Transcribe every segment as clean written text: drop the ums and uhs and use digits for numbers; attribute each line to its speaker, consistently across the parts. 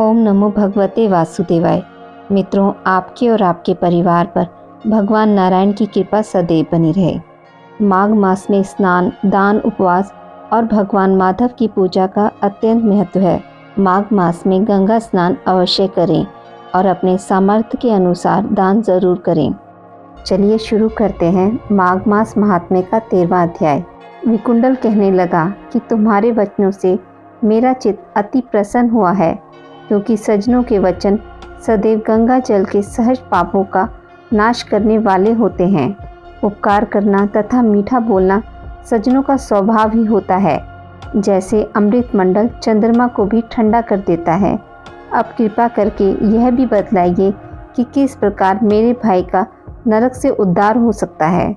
Speaker 1: ओम नमो भगवते वासुदेवाय। मित्रों, आपके और आपके परिवार पर भगवान नारायण की कृपा सदैव बनी रहे। माघ मास में स्नान, दान, उपवास और भगवान माधव की पूजा का अत्यंत महत्व है। माघ मास में गंगा स्नान अवश्य करें और अपने सामर्थ्य के अनुसार दान जरूर करें। चलिए शुरू करते हैं माघ मास महात्म्य का 13वां अध्याय। विकुंडल कहने लगा कि तुम्हारे वचनों से मेरा चित्त अति प्रसन्न हुआ है, क्योंकि सज्जनों के वचन सदैव गंगा जल के सहज पापों का नाश करने वाले होते हैं। उपकार करना तथा मीठा बोलना सज्जनों का स्वभाव ही होता है, जैसे अमृत मंडल चंद्रमा को भी ठंडा कर देता है। अब कृपा करके यह भी बतलाइए कि किस प्रकार मेरे भाई का नरक से उद्धार हो सकता है।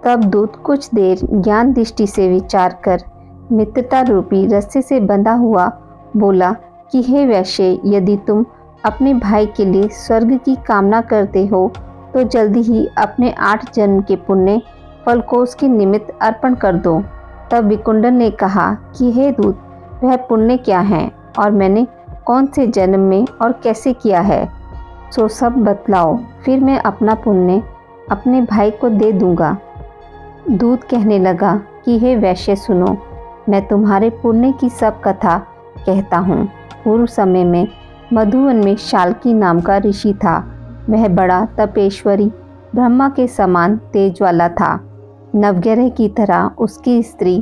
Speaker 1: तब दूत कुछ देर ज्ञान दृष्टि से विचार कर मित्रता रूपी रस्से से बंधा हुआ बोला कि हे वैश्य, यदि तुम अपने भाई के लिए स्वर्ग की कामना करते हो तो जल्दी ही अपने 8 जन्म के पुण्य फल को उसके निमित्त अर्पण कर दो। तब विकुंडल ने कहा कि हे दूत, वह पुण्य क्या है और मैंने कौन से जन्म में और कैसे किया है, सो सब बतलाओ, फिर मैं अपना पुण्य अपने भाई को दे दूंगा। दूत कहने लगा कि हे वैश्य सुनो, मैं तुम्हारे पुण्य की सब कथा कहता हूँ। पूर्व समय में मधुवन में शाल्की नाम का ऋषि था। वह बड़ा तपेश्वरी, ब्रह्मा के समान तेज वाला था। नवग्रह की तरह उसकी स्त्री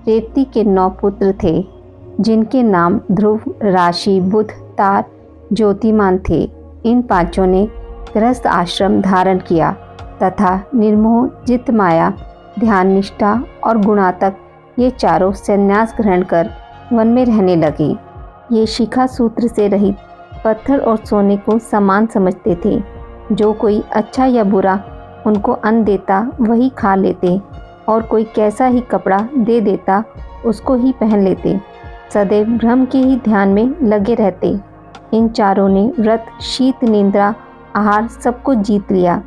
Speaker 1: रेवती के 9 पुत्र थे, जिनके नाम ध्रुव, राशि, बुध, तार, ज्योतिमान थे। इन 5 ने गृहस्थ आश्रम धारण किया तथा निर्मोह, जित माया, ध्यान निष्ठा और गुणातक ये चारों संन्यास ग्रहण कर वन में रहने लगे। ये शिखा सूत्र से रहित पत्थर और सोने को समान समझते थे। जो कोई अच्छा या बुरा उनको अन्न देता वही खा लेते, और कोई कैसा ही कपड़ा दे देता उसको ही पहन लेते। सदैव ब्रह्म के ही ध्यान में लगे रहते। इन चारों ने व्रत, शीत, निद्रा, आहार सबको जीत लिया।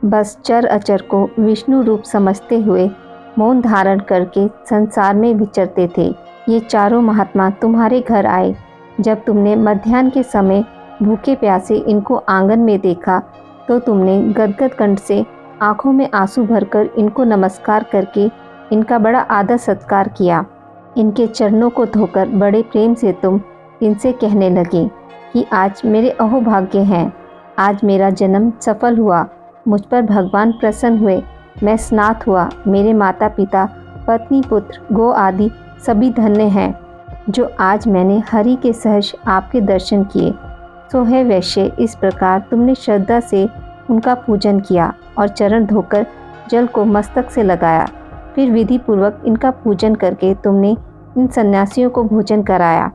Speaker 1: बस चर अचर को विष्णु रूप समझते हुए मौन धारण करके संसार में विचरते थे। ये चारों महात्मा तुम्हारे घर आए। जब तुमने मध्याह्न के समय भूखे प्यासे इनको आंगन में देखा तो तुमने गदगद कंठ से आंखों में आंसू भरकर इनको नमस्कार करके इनका बड़ा आदर सत्कार किया। इनके चरणों को धोकर बड़े प्रेम से तुम इनसे कहने लगे कि आज मेरे अहोभाग्य हैं, आज मेरा जन्म सफल हुआ, मुझ पर भगवान प्रसन्न हुए, मैं स्नात हुआ, मेरे माता पिता, पत्नी, पुत्र, गो आदि सभी धन्य हैं, जो आज मैंने हरि के सहज आपके दर्शन किए। सो है वैश्य, इस प्रकार तुमने श्रद्धा से उनका पूजन किया और चरण धोकर जल को मस्तक से लगाया। फिर विधि पूर्वक इनका पूजन करके तुमने इन सन्यासियों को भोजन कराया।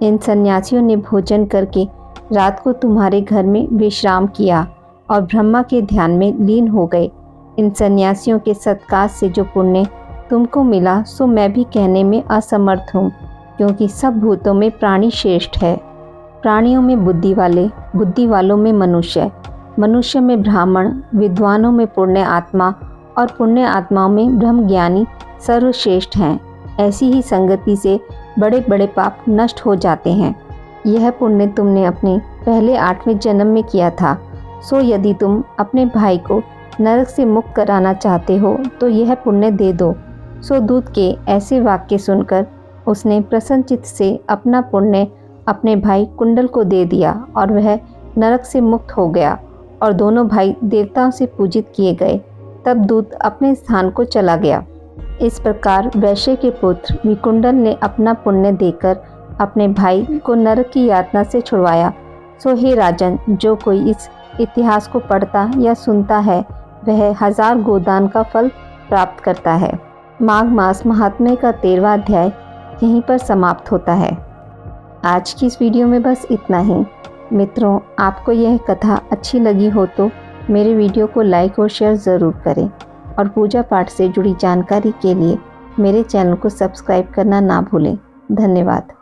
Speaker 1: इन सन्यासियों ने भोजन करके रात को तुम्हारे घर में विश्राम किया और ब्रह्मा के ध्यान में लीन हो गए। इन सन्यासियों के सत्कार से जो पुण्य तुमको मिला सो मैं भी कहने में असमर्थ हूँ, क्योंकि सब भूतों में प्राणी श्रेष्ठ है। प्राणियों में बुद्धि वाले, बुद्धि वालों में मनुष्य, मनुष्य में ब्राह्मण, विद्वानों में पुण्य आत्मा और पुण्य आत्माओं में ब्रह्मज्ञानी सर्वश्रेष्ठ हैं। ऐसी ही संगति से बड़े बड़े पाप नष्ट हो जाते हैं। यह पुण्य तुमने अपने पहले 8वें जन्म में किया था। सो यदि तुम अपने भाई को नरक से मुक्त कराना चाहते हो तो यह पुण्य दे दो। सो दूत के ऐसे वाक्य सुनकर उसने प्रसन्नचित्त से अपना पुण्य अपने भाई कुंडल को दे दिया और वह नरक से मुक्त हो गया और दोनों भाई देवताओं से पूजित किए गए। तब दूत अपने स्थान को चला गया। इस प्रकार वैश्य के पुत्र विकुंडल ने अपना पुण्य देकर अपने भाई को नरक की यातना से छुड़वाया। सो हे राजन, जो कोई इस इतिहास को पढ़ता या सुनता है वह 1000 गोदान का फल प्राप्त करता है। माघ मास महात्म्य का 13वां अध्याय यहीं पर समाप्त होता है। आज की इस वीडियो में बस इतना ही। मित्रों, आपको यह कथा अच्छी लगी हो तो मेरे वीडियो को लाइक और शेयर ज़रूर करें, और पूजा पाठ से जुड़ी जानकारी के लिए मेरे चैनल को सब्सक्राइब करना ना भूलें। धन्यवाद।